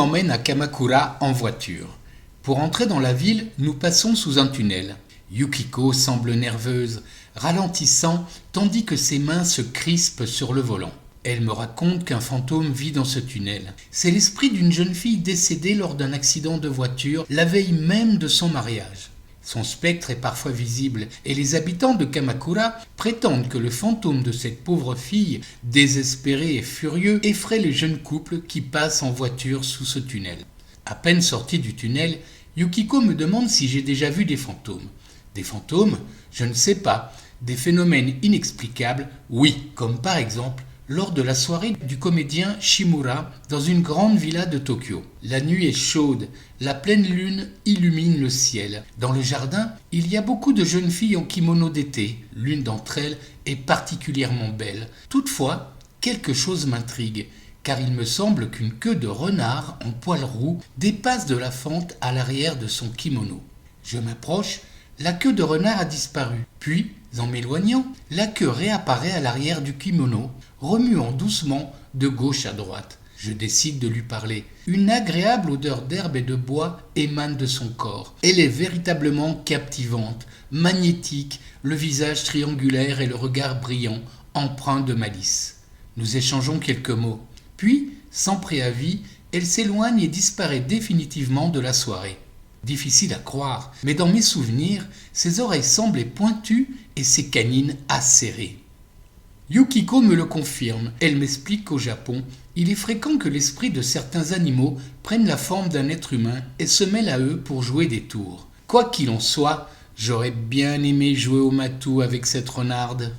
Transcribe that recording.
m'emmène à Kamakura en voiture. Pour entrer dans la ville, nous passons sous un tunnel. Yukiko semble nerveuse, ralentissant tandis que ses mains se crispent sur le volant. Elle me raconte qu'un fantôme vit dans ce tunnel. C'est l'esprit d'une jeune fille décédée lors d'un accident de voiture la veille même de son mariage. Son spectre est parfois visible et les habitants de Kamakura prétendent que le fantôme de cette pauvre fille, désespéré et furieux, effraie les jeunes couples qui passent en voiture sous ce tunnel. À peine sorti du tunnel, Yukiko me demande si j'ai déjà vu des fantômes. Des fantômes? Je ne sais pas. Des phénomènes inexplicables? Oui, comme par exemple lors de la soirée du comédien Shimura dans une grande villa de Tokyo. La nuit est chaude, la pleine lune illumine le ciel. Dans le jardin, il y a beaucoup de jeunes filles en kimono d'été. L'une d'entre elles est particulièrement belle. Toutefois, quelque chose m'intrigue, car il me semble qu'une queue de renard en poil roux dépasse de la fente à l'arrière de son kimono. Je m'approche, la queue de renard a disparu. Puis, en m'éloignant, la queue réapparaît à l'arrière du kimono, remuant doucement de gauche à droite. Je décide de lui parler. Une agréable odeur d'herbe et de bois émane de son corps. Elle est véritablement captivante, magnétique, le visage triangulaire et le regard brillant, empreint de malice. Nous échangeons quelques mots. Puis, sans préavis, elle s'éloigne et disparaît définitivement de la soirée. Difficile à croire, mais dans mes souvenirs, ses oreilles semblaient pointues et ses canines acérées. Yukiko me le confirme. Elle m'explique qu'au Japon, il est fréquent que l'esprit de certains animaux prenne la forme d'un être humain et se mêle à eux pour jouer des tours. Quoi qu'il en soit, j'aurais bien aimé jouer au matou avec cette renarde.